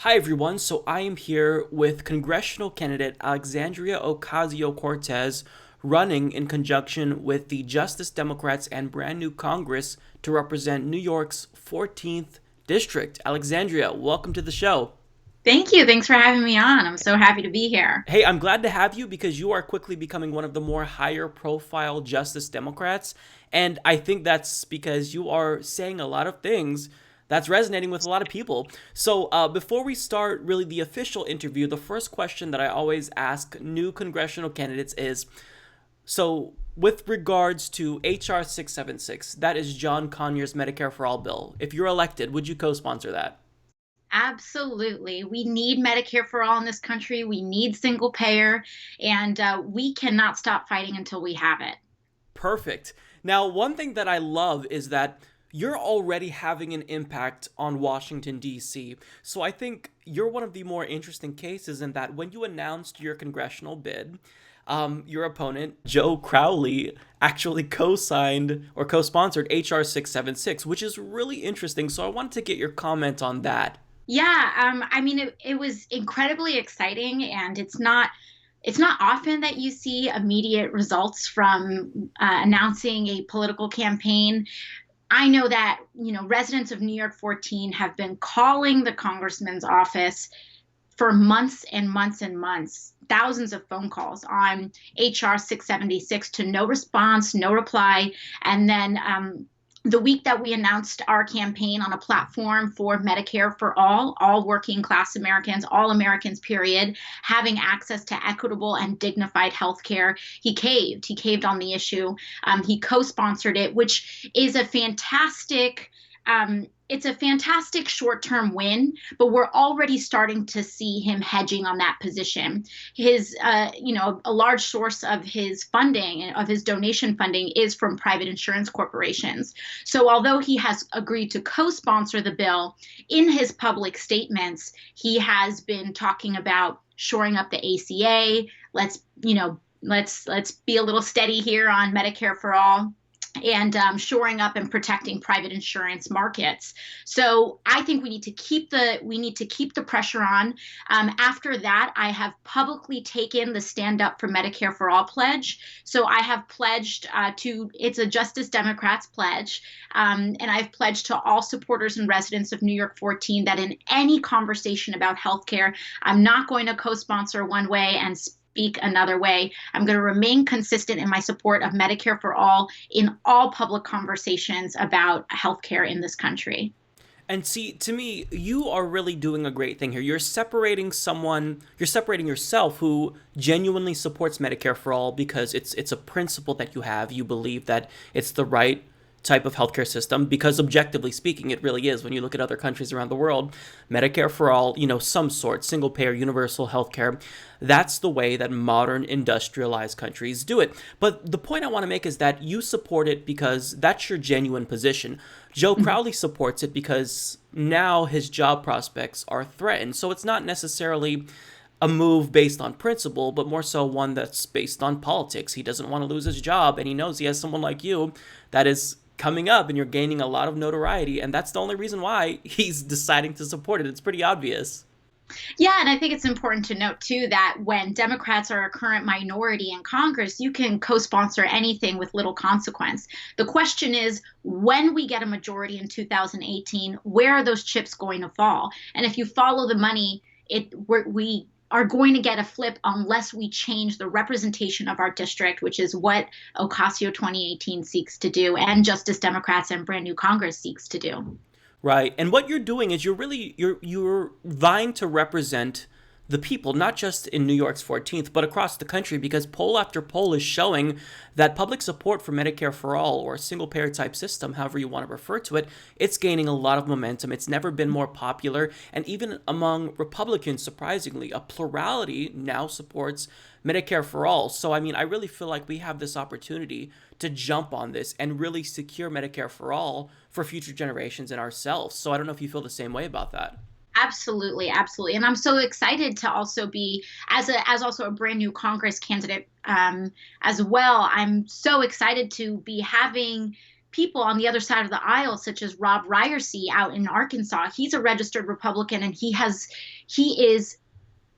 Hi everyone, so I am here with congressional candidate Alexandria Ocasio-Cortez running in conjunction with the Justice Democrats and brand new Congress to represent New York's 14th district. Alexandria, welcome to the show. Thank you. Thanks for having me on. I'm so happy to be here. Hey, I'm glad to have you because you are quickly becoming one of the more higher profile Justice Democrats. And I think that's because you are saying a lot of things that's resonating with a lot of people. So, before we start really the official interview, the first question that I always ask new congressional candidates is with regards to HR 676, that is John Conyers' Medicare for All bill. If you're elected, would you co sponsor that? Absolutely. We need Medicare for all in this country. We need single payer, and we cannot stop fighting until we have it. Perfect. Now, one thing that I love is that you're already having an impact on Washington, D.C. So I think you're one of the more interesting cases in that when you announced your congressional bid, your opponent, Joe Crowley, actually co signed or co sponsored HR 676, which is really interesting. So I wanted to get your comment on that. Yeah, it was incredibly exciting, and it's not often that you see immediate results from announcing a political campaign. I know that, residents of New York 14 have been calling the congressman's office for months and months and months, thousands of phone calls on HR 676 to no response, no reply. And then the week that we announced our campaign on a platform for Medicare for all working class Americans, all Americans, period, having access to equitable and dignified health care, he caved. He caved on the issue. He co-sponsored it, which is a fantastic it's a fantastic short-term win, but we're already starting to see him hedging on that position. A large source of his funding, of his donation funding, is from private insurance corporations. So although he has agreed to co-sponsor the bill, in his public statements, he has been talking about shoring up the ACA. Let's be a little steady here on Medicare for all, and shoring up and protecting private insurance markets. So I think we need to keep the pressure on. After that, I have publicly taken the Stand Up for Medicare for All pledge. So I have pledged to it's a Justice Democrats pledge, and I've pledged to all supporters and residents of New York 14 that in any conversation about healthcare, I'm not going to co-sponsor one way and speak another way. I'm going to remain consistent in my support of Medicare for all in all public conversations about healthcare in this country. And see, to me, you are really doing a great thing here. You're separating yourself who genuinely supports Medicare for all because it's a principle that you have. You believe that it's the right type of healthcare system because objectively speaking it really is. When you look at other countries around the world, Medicare for all, some sort, single payer universal healthcare, that's the way that modern industrialized countries do it. But the point I want to make is that you support it because that's your genuine position. Joe Crowley supports it because now his job prospects are threatened. So it's not necessarily a move based on principle, but more so one that's based on politics. He doesn't want to lose his job, and he knows he has someone like you that is coming up, and you're gaining a lot of notoriety, and that's the only reason why he's deciding to support it. It's pretty obvious. Yeah, and I think it's important to note too that when Democrats are a current minority in Congress, you can co-sponsor anything with little consequence. The question is, when we get a majority in 2018, where are those chips going to fall? And if you follow the money, we are going to get a flip unless we change the representation of our district, which is what Ocasio 2018 seeks to do, and Justice Democrats and brand new Congress seeks to do. Right. And what you're doing is you're vying to represent the people, not just in New York's 14th, but across the country, because poll after poll is showing that public support for Medicare for all or a single payer type system, however you want to refer to it, it's gaining a lot of momentum. It's never been more popular. And even among Republicans, surprisingly, a plurality now supports Medicare for all. So, I mean, I really feel like we have this opportunity to jump on this and really secure Medicare for all for future generations and ourselves. So I don't know if you feel the same way about that. Absolutely, absolutely, and I'm so excited to also be as also a brand new Congress candidate as well. I'm so excited to be having people on the other side of the aisle, such as Rob Ryersey out in Arkansas. He's a registered Republican, and he is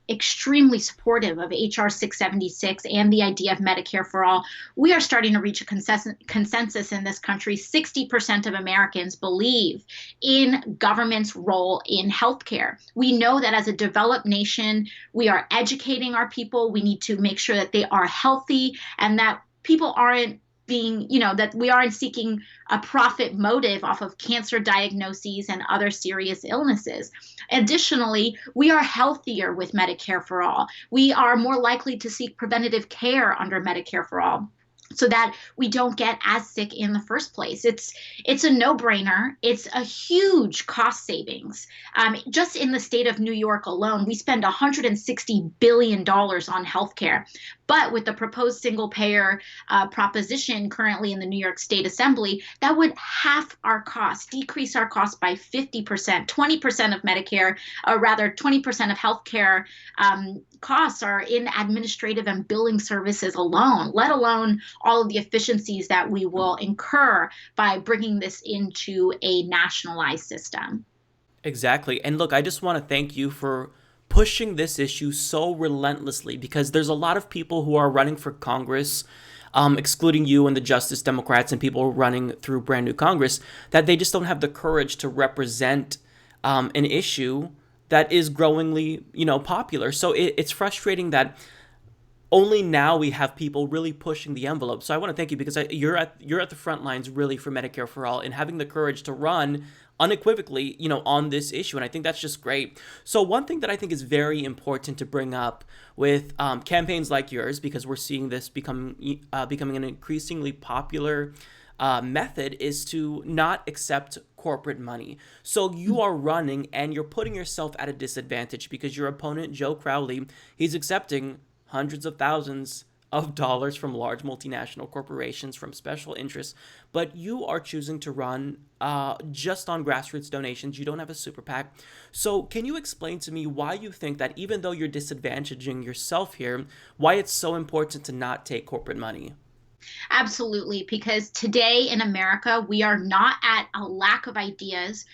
extremely supportive of HR 676 and the idea of Medicare for all. We are starting to reach a consensus in this country. 60% of Americans believe in government's role in healthcare. We know that as a developed nation, we are educating our people. We need to make sure that they are healthy and that people aren't being, that we aren't seeking a profit motive off of cancer diagnoses and other serious illnesses. Additionally, we are healthier with Medicare for all. We are more likely to seek preventative care under Medicare for all, so that we don't get as sick in the first place. It's a no-brainer. It's a huge cost savings. Just in the state of New York alone, we spend $160 billion on healthcare. But with the proposed single-payer proposition currently in the New York State Assembly, that would half our costs, decrease our costs by 50%. 20% of Medicare, or rather 20% of healthcare costs are in administrative and billing services alone, let alone all of the efficiencies that we will incur by bringing this into a nationalized system. Exactly. And look, I just want to thank you for pushing this issue so relentlessly, because there's a lot of people who are running for Congress, excluding you and the Justice Democrats and people running through brand new Congress, that they just don't have the courage to represent an issue that is growingly, popular. So it's frustrating that only now we have people really pushing the envelope. So I want to thank you, because you're at the front lines really for Medicare for all and having the courage to run unequivocally, on this issue. And I think that's just great. So one thing that I think is very important to bring up with campaigns like yours, because we're seeing this becoming an increasingly popular method, is to not accept corporate money. So you are running and you're putting yourself at a disadvantage, because your opponent, Joe Crowley, he's accepting hundreds of thousands of dollars from large multinational corporations, from special interests, but you are choosing to run just on grassroots donations. You don't have a super PAC. So can you explain to me why you think that, even though you're disadvantaging yourself here, why it's so important to not take corporate money? Absolutely, because today in America, we are not at a lack of ideas.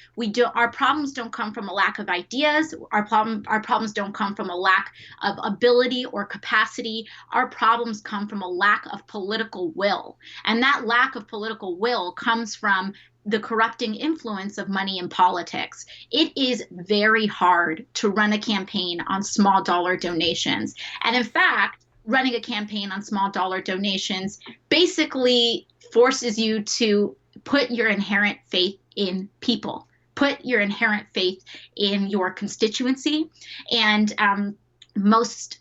Our problems don't come from a lack of ideas. Our problems don't come from a lack of ability or capacity. Our problems come from a lack of political will. And that lack of political will comes from the corrupting influence of money in politics. It is very hard to run a campaign on small dollar donations. And in fact, running a campaign on small dollar donations basically forces you to put your inherent faith in people, put your inherent faith in your constituency. And most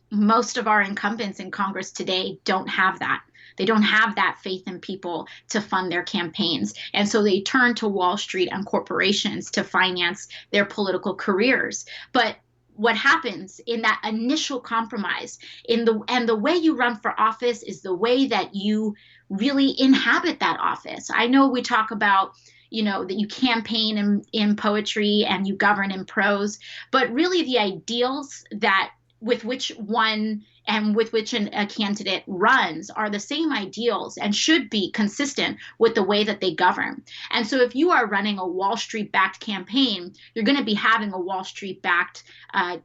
of our incumbents in Congress today don't have that. They don't have that faith in people to fund their campaigns. And so they turn to Wall Street and corporations to finance their political careers. But what happens in that initial compromise and the way you run for office is the way that you really inhabit that office. I know we talk about, that you campaign in poetry and you govern in prose, but really the ideals with which a candidate runs are the same ideals and should be consistent with the way that they govern. And so if you are running a Wall Street-backed campaign, you're going to be having a Wall Street-backed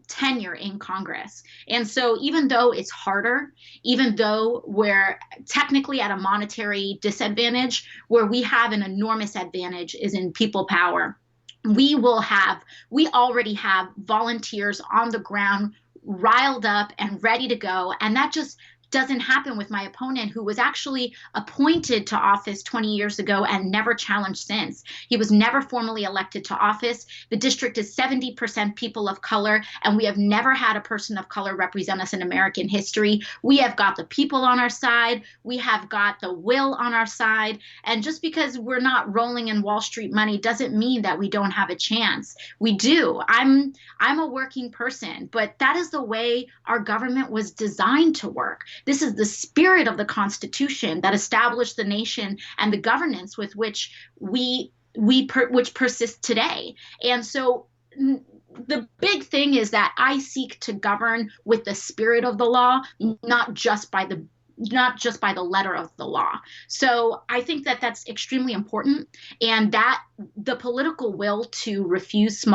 tenure in Congress. And so even though it's harder, even though we're technically at a monetary disadvantage, where we have an enormous advantage is in people power. We already have volunteers on the ground riled up and ready to go. And that just doesn't happen with my opponent, who was actually appointed to office 20 years ago and never challenged since. He was never formally elected to office. The district is 70% people of color, and we have never had a person of color represent us in American history. We have got the people on our side. We have got the will on our side. And just because we're not rolling in Wall Street money doesn't mean that we don't have a chance. We do. I'm a working person, but that is the way our government was designed to work. This is the spirit of the Constitution that established the nation and the governance with which which persists today. And so the big thing is that I seek to govern with the spirit of the law, not just by the not just by the letter of the law. So I think that that's extremely important, and that the political will to refuse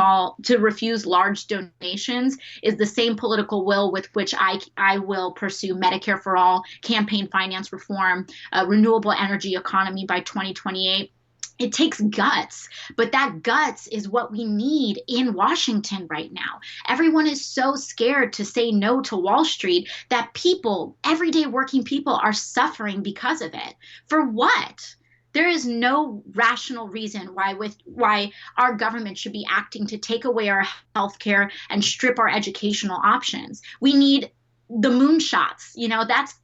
large donations is the same political will with which I will pursue Medicare for all, campaign finance reform, renewable energy economy by 2028. It takes guts, but that guts is what we need in Washington right now. Everyone is so scared to say no to Wall Street that people, everyday working people, are suffering because of it. For what? There is no rational reason why our government should be acting to take away our health care and strip our educational options. We need the moonshots.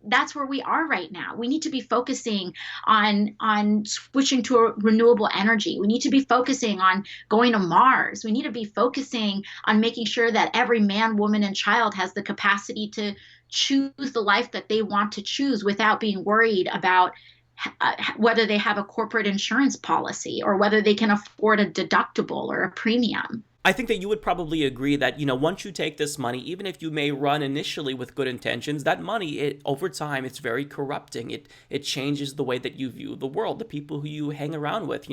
That's where we are right now. We need to be focusing on switching to a renewable energy. We need to be focusing on going to Mars. We need to be focusing on making sure that every man, woman, and child has the capacity to choose the life that they want to choose without being worried about whether they have a corporate insurance policy or whether they can afford a deductible or a premium. I think that you would probably agree that, once you take this money, even if you may run initially with good intentions, that money, over time, it's very corrupting. It changes the way that you view the world. The people who you hang around with,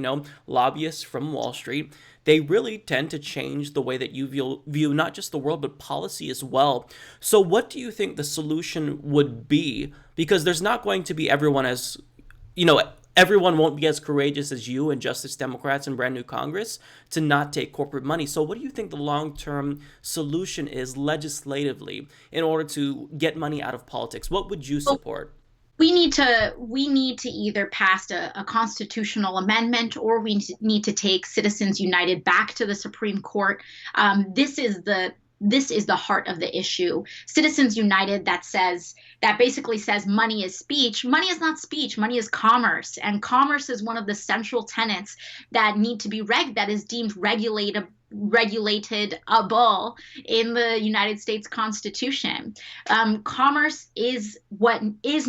lobbyists from Wall Street, they really tend to change the way that you view not just the world, but policy as well. So what do you think the solution would be? Because there's not going to be everyone as, everyone won't be as courageous as you and Justice Democrats and brand new Congress to not take corporate money. So what do you think the long-term solution is legislatively in order to get money out of politics? What would you support? We need to either pass a constitutional amendment, or we need to take Citizens United back to the Supreme Court. This is the heart of the issue. Citizens United that basically says money is speech. Money is not speech. Money is commerce, and commerce is one of the central tenets that need to be that is deemed regulatable in the United States Constitution. Commerce is what does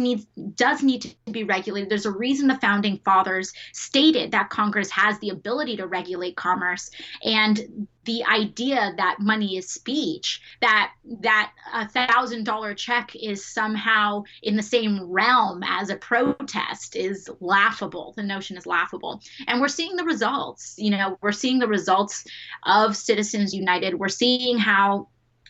need to be regulated. There's a reason the founding fathers stated that Congress has the ability to regulate commerce, and the idea that money is speech, that $1,000 check is somehow in the same realm as a protest, is laughable. The notion is laughable. And we're seeing the results. We're seeing the results of Citizens United. We're seeing how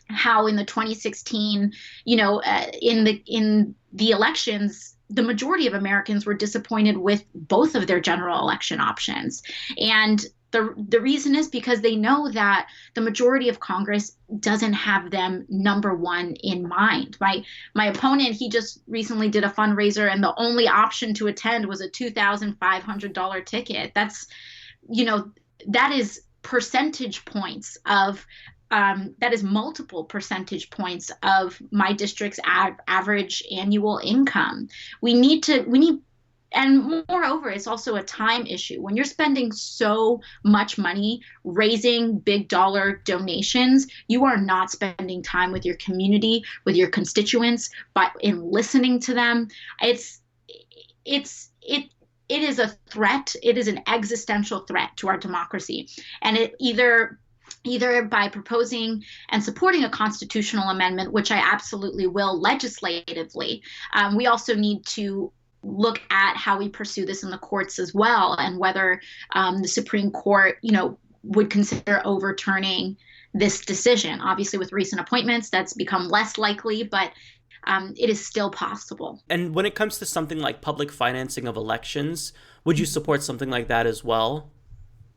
in the 2016, in the elections, the majority of Americans were disappointed with both of their general election options. And the reason is because they know that the majority of Congress doesn't have them number one in mind. My opponent, he just recently did a fundraiser, and the only option to attend was a $2,500 ticket. That's, that is percentage points of that is multiple percentage points of my district's average annual income. And moreover, it's also a time issue. When you're spending so much money raising big dollar donations, you are not spending time with your community, with your constituents, but in listening to them. It is a threat. It is an existential threat to our democracy. And it either by proposing and supporting a constitutional amendment, which I absolutely will legislatively, we also need to look at how we pursue this in the courts as well, and whether the Supreme Court, would consider overturning this decision. Obviously, with recent appointments, that's become less likely, but it is still possible. And when it comes to something like public financing of elections, would you support something like that as well?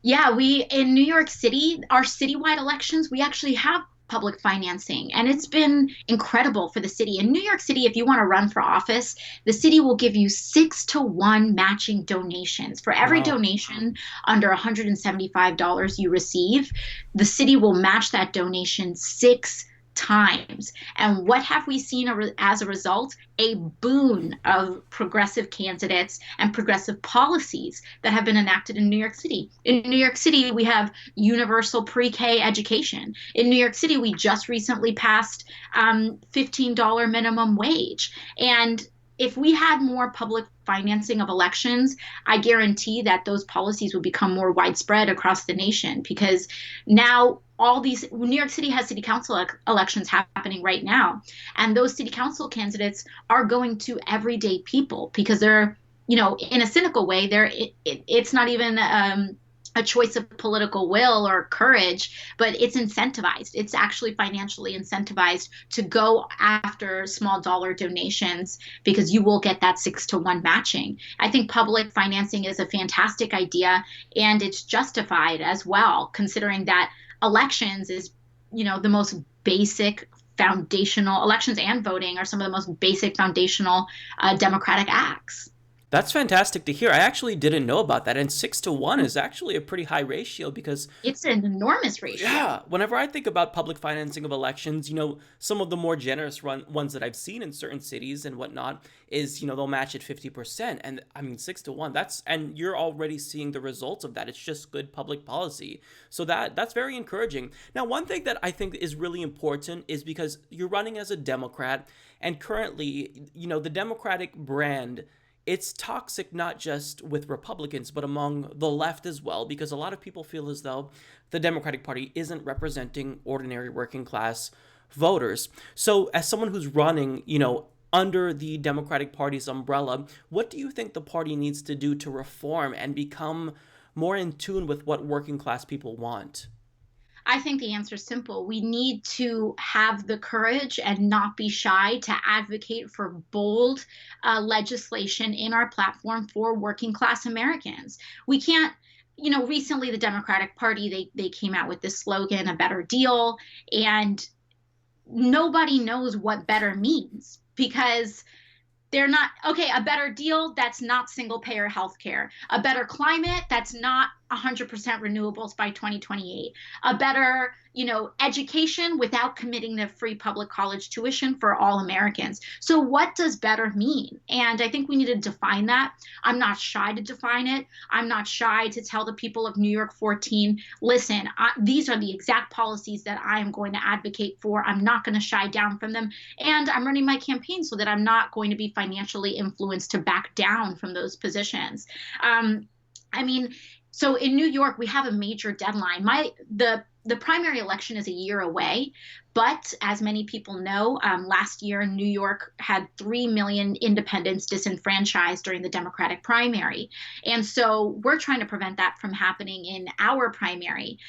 Yeah, in New York City, our citywide elections, we actually have public financing, and it's been incredible for the city. In New York City, if you want to run for office, the city will give you 6-to-1 matching donations. For every donation under $175 you receive, the city will match that donation 6 times. And what have we seen as a result? A boon of progressive candidates and progressive policies that have been enacted in New York City. In New York City, we have universal pre-K education. In New York City, we just recently passed $15 minimum wage. And if we had more public financing of elections, I guarantee that those policies will become more widespread across the nation, because now all these New York City has city council elections happening right now, and those city council candidates are going to everyday people because they're, in a cynical way, it's not even a choice of political will or courage, but it's incentivized. It's actually financially incentivized to go after small dollar donations because you will get that 6-to-1 matching. I think public financing is a fantastic idea, and it's justified as well, considering that elections is, the most basic foundational elections, and voting are some of the most basic foundational democratic acts. That's fantastic to hear. I actually didn't know about that. And 6-to-1 is actually a pretty high ratio because, It's an enormous ratio. yeah, whenever I think about public financing of elections, some of the more generous ones that I've seen in certain cities and whatnot is, they'll match it 50%. And I mean, 6-to-1, and you're already seeing the results of that. It's just good public policy. So that's very encouraging. Now, one thing that I think is really important is because you're running as a Democrat, and currently, the Democratic brand, it's toxic not just with Republicans, but among the left as well, because a lot of people feel as though the Democratic Party isn't representing ordinary working class voters. So as someone who's running, under the Democratic Party's umbrella, what do you think the party needs to do to reform and become more in tune with what working class people want? I think the answer is simple. We need to have the courage and not be shy to advocate for bold legislation in our platform for working class Americans. We can't, recently the Democratic Party, they came out with this slogan, a better deal, and nobody knows what better means, because they're not, okay, a better deal, that's not single payer healthcare. A better climate, that's not 100% renewables by 2028. A better, education without committing to free public college tuition for all Americans. So what does better mean? And I think we need to define that. I'm not shy to define it. I'm not shy to tell the people of New York 14, listen, these are the exact policies that I am going to advocate for. I'm not going to shy down from them. And I'm running my campaign so that I'm not going to be financially influenced to back down from those positions. I mean, so in New York, we have a major deadline. The primary election is a year away, but as many people know, last year New York had 3 million independents disenfranchised during the Democratic primary. And so we're trying to prevent that from happening in our primary.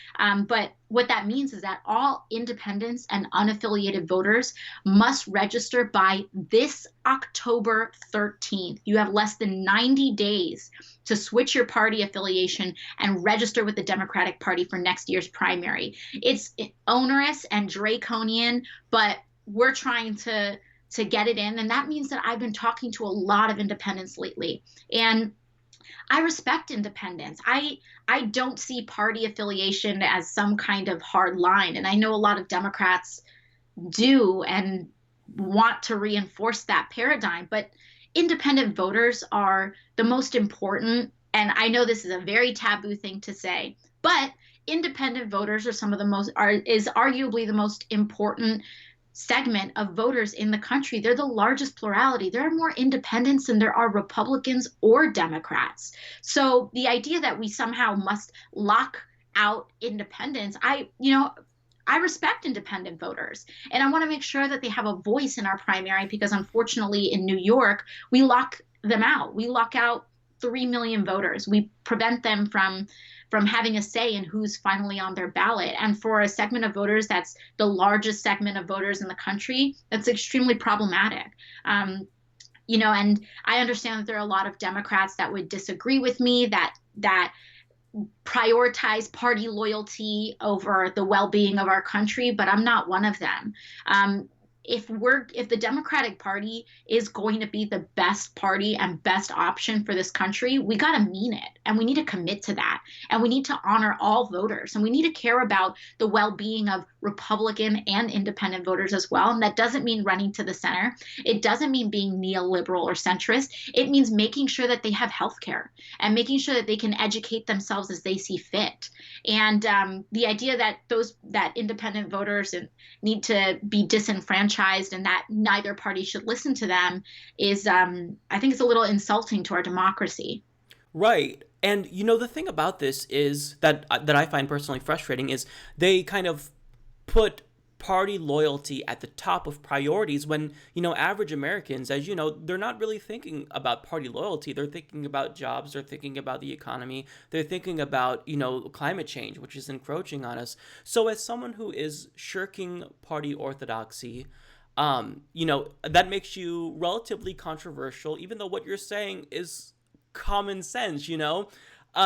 But what that means is that all independents and unaffiliated voters must register by this October 13th. You have less than 90 days to switch your party affiliation and register with the Democratic Party for next year's primary. It's onerous and draconian, but we're trying to get it in. And that means that I've been talking to a lot of independents lately. And I respect independence. I don't see party affiliation as some kind of hard line. And I know a lot of Democrats do and want to reinforce that paradigm. But independent voters are the most important. And I know this is a very taboo thing to say, but independent voters are is arguably the most important segment of voters in the country. They're the largest plurality. There are more independents than there are Republicans or Democrats. So the idea that we somehow must lock out independents, I respect independent voters, and I want to make sure that they have a voice in our primary, because unfortunately in New York, we lock them out. We lock out 3 million voters. We prevent them from having a say in who's finally on their ballot. And for a segment of voters that's the largest segment of voters in the country, that's extremely problematic. And I understand that there are a lot of Democrats that would disagree with me, that prioritize party loyalty over the well-being of our country, but I'm not one of them. If the Democratic Party is going to be the best party and best option for this country, we got to mean it, and we need to commit to that, and we need to honor all voters, and we need to care about the well-being of Republican and independent voters as well. And that doesn't mean running to the center. It doesn't mean being neoliberal or centrist. It means making sure that they have health care and making sure that they can educate themselves as they see fit. And the idea that independent voters need to be disenfranchised disenfranchised and that neither party should listen to them is, I think it's a little insulting to our democracy. Right. And the thing about this is that I find personally frustrating is they kind of put party loyalty at the top of priorities when, average Americans, as you know, they're not really thinking about party loyalty. They're thinking about jobs, they're thinking about the economy, they're thinking about, climate change, which is encroaching on us. So as someone who is shirking party orthodoxy, that makes you relatively controversial, even though what you're saying is common sense.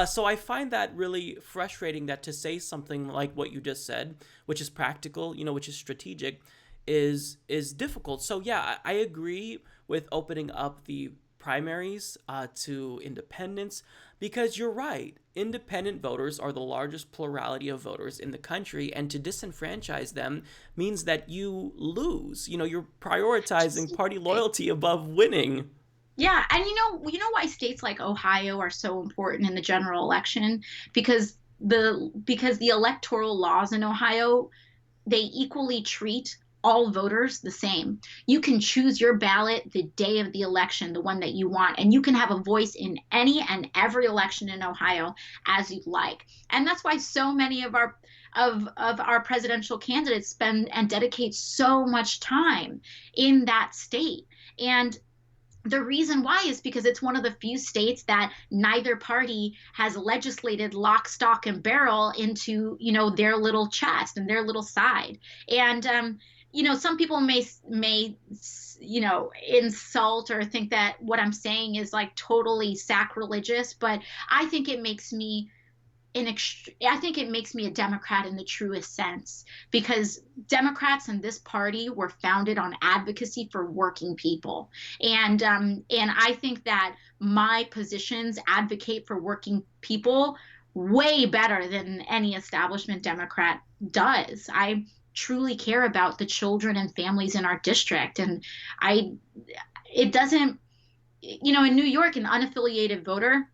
So I find that really frustrating that to say something like what you just said, which is practical, which is strategic, is difficult. So yeah, I agree with opening up the primaries to independents because you're right. Independent voters are the largest plurality of voters in the country, and to disenfranchise them means that you lose. You're prioritizing party loyalty above winning. Yeah, and you know why states like Ohio are so important in the general election? Because the electoral laws in Ohio, they equally treat all voters the same. You can choose your ballot the day of the election, the one that you want, and you can have a voice in any and every election in Ohio as you like. And that's why so many of our presidential candidates spend and dedicate so much time in that state. And the reason why is because it's one of the few states that neither party has legislated lock, stock, and barrel into, their little chest and their little side. And some people may insult or think that what I'm saying is like totally sacrilegious, but I think it makes me I think it makes me a Democrat in the truest sense because Democrats in this party were founded on advocacy for working people, and I think that my positions advocate for working people way better than any establishment Democrat does. I truly care about the children and families in our district, and it doesn't, in New York, an unaffiliated voter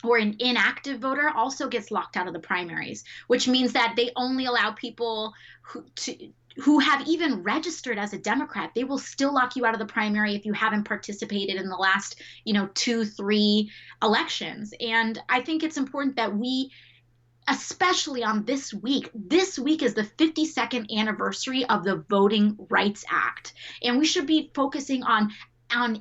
or an inactive voter also gets locked out of the primaries, which means that they only allow people who have even registered as a Democrat. They will still lock you out of the primary if you haven't participated in the last, 2, 3 elections. And I think it's important that we, especially on this week is the 52nd anniversary of the Voting Rights Act. And we should be focusing on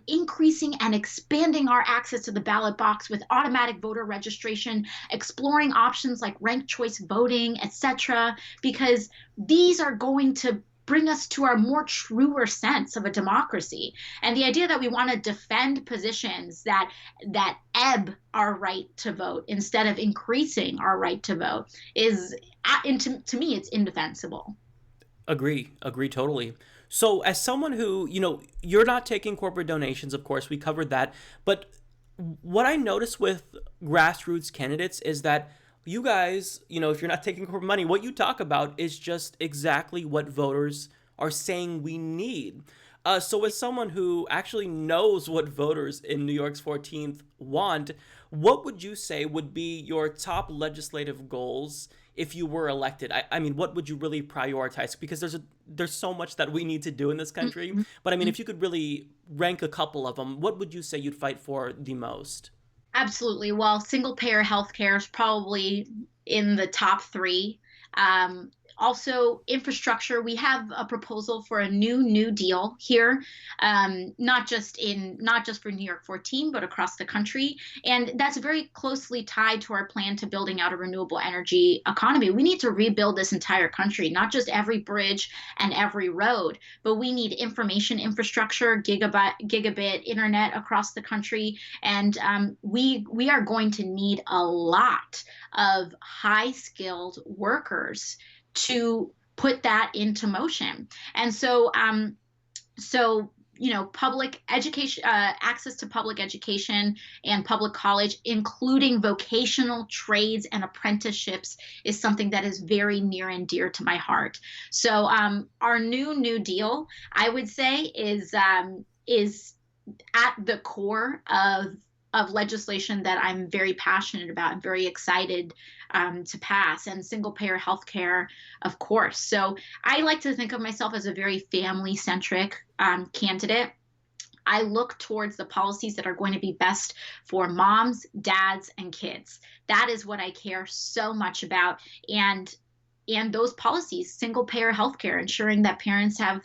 increasing and expanding our access to the ballot box with automatic voter registration, exploring options like ranked choice voting, etc., because these are going to bring us to our more truer sense of a democracy. And the idea that we want to defend positions that ebb our right to vote instead of increasing our right to vote is, to me, it's indefensible. Agree totally. So as someone who, you're not taking corporate donations, of course, we covered that. But what I notice with grassroots candidates is that you guys, if you're not taking corporate money, what you talk about is just exactly what voters are saying we need. So as someone who actually knows what voters in New York's 14th want, what would you say would be your top legislative goals if you were elected? I mean, what would you really prioritize? Because there's so much that we need to do in this country. But I mean, if you could really rank a couple of them, what would you say you'd fight for the most? Absolutely. Well, single payer healthcare is probably in the top 3. Also, infrastructure. We have a proposal for a new deal here, not just for New York 14, but across the country, and that's very closely tied to our plan to building out a renewable energy economy. We need to rebuild this entire country, not just every bridge and every road, but we need information infrastructure, gigabit internet across the country, and we are going to need a lot of high skilled workers to put that into motion. And so, public education, access to public education and public college, including vocational trades and apprenticeships, is something that is very near and dear to my heart. So, our New Deal, I would say, is at the core of legislation that I'm very passionate about and very excited to pass, and single payer healthcare, of course. So I like to think of myself as a very family centric candidate. I look towards the policies that are going to be best for moms, dads, and kids. That is what I care so much about. And those policies, single payer healthcare, ensuring that parents have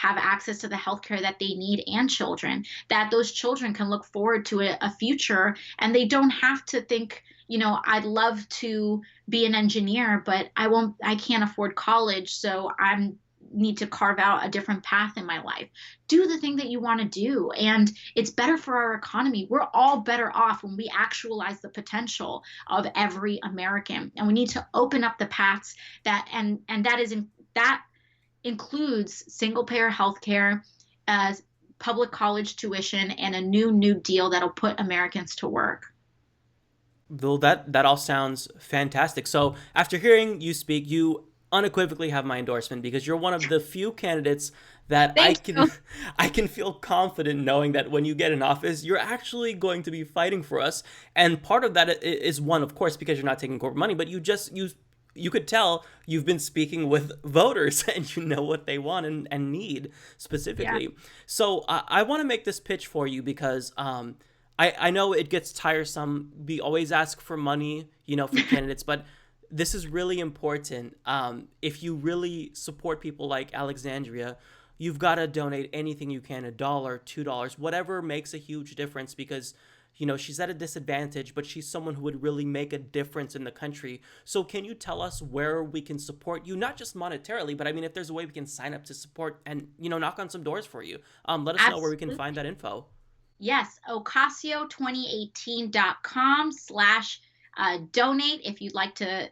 access to the healthcare that they need, and children, that those children can look forward to a future, and they don't have to think, I'd love to be an engineer, but I can't afford college, so I'm need to carve out a different path in my life. Do the thing that you want to do, and it's better for our economy. We're all better off when we actualize the potential of every American, and we need to open up the paths and that includes single payer healthcare, public college tuition, and a new deal that'll put Americans to work. Well, that all sounds fantastic. So after hearing you speak, you unequivocally have my endorsement, because you're one of the few candidates that I Thank can you. I can feel confident knowing that when you get in office, you're actually going to be fighting for us. And part of that is one, of course, because you're not taking corporate money, but you could tell you've been speaking with voters and you know what they want and need Yeah. specifically. So I want to make this pitch for you because I know it gets tiresome. We always ask for money, for candidates, but this is really important. If you really support people like Alexandria, you've got to donate anything you can, $1, $2, whatever makes a huge difference, because she's at a disadvantage, but she's someone who would really make a difference in the country. So can you tell us where we can support you, not just monetarily, but I mean, if there's a way we can sign up to support and, knock on some doors for you, let us know where we can find Absolutely. that info. Yes, ocasio2018.com/donate if you'd like to,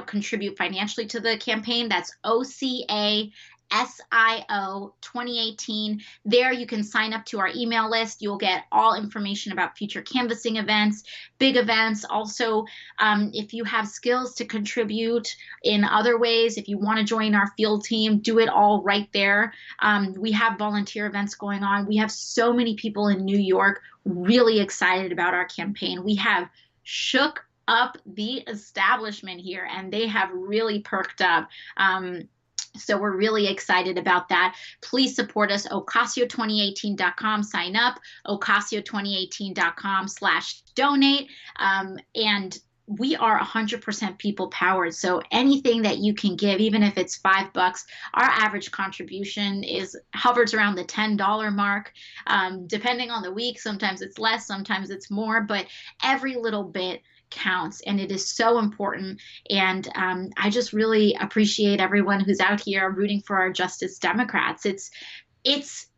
contribute financially to the campaign. That's OCASIO 2018. There you can sign up to our email list. You'll get all information about future canvassing events, big events. Also, if you have skills to contribute in other ways, if you want to join our field team, do it all right there. We have volunteer events going on. We have so many people in New York really excited about our campaign. We have shook up the establishment here, and they have really perked up. So we're really excited about that. Please support us. Ocasio2018.com. Sign up. Ocasio2018.com/donate. And we are 100% people powered. So anything that you can give, even if it's $5, our average contribution hovers around the $10 mark, depending on the week. Sometimes it's less, sometimes it's more, but every little bit counts, and it is so important. And I just really appreciate everyone who's out here rooting for our Justice Democrats. It is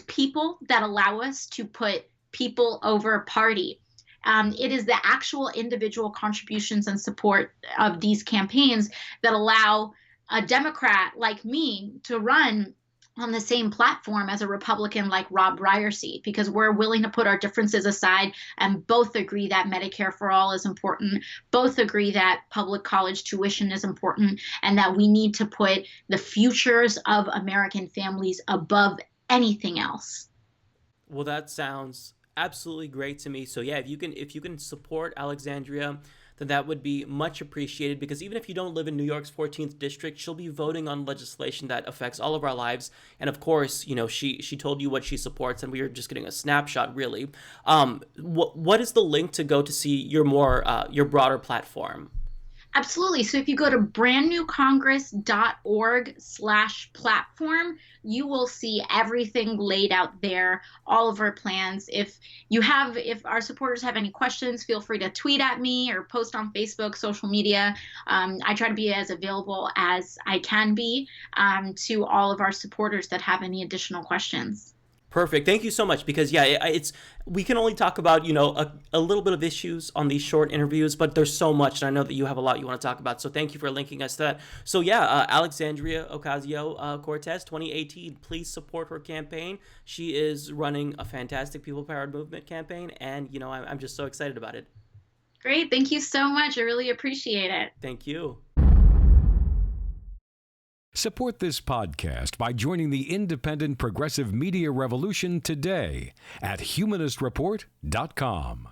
people that allow us to put people over party. It is the actual individual contributions and support of these campaigns that allow a Democrat like me to run on the same platform as a Republican like Rob Breyer seat, because we're willing to put our differences aside and both agree that Medicare for all is important, both agree that public college tuition is important, and that we need to put the futures of American families above anything else. Well, that sounds absolutely great to me. So yeah, if you can support Alexandria, then that would be much appreciated, because even if you don't live in New York's 14th district, she'll be voting on legislation that affects all of our lives. And of course, she told you what she supports, and we are just getting a snapshot, really. What is the link to go to see your broader platform? Absolutely. So if you go to brandnewcongress.org/platform, you will see everything laid out there, all of our plans. If our supporters have any questions, feel free to tweet at me or post on Facebook, social media. I try to be as available as I can be to all of our supporters that have any additional questions. Perfect. Thank you so much. Because yeah, it's we can only talk about a little bit of issues on these short interviews, but there's so much, and I know that you have a lot you want to talk about. So thank you for linking us to that. So yeah, Alexandria Ocasio-Cortez, 2018. Please support her campaign. She is running a fantastic People Powered Movement campaign, and I'm just so excited about it. Great. Thank you so much. I really appreciate it. Thank you. Support this podcast by joining the independent progressive media revolution today at humanistreport.com.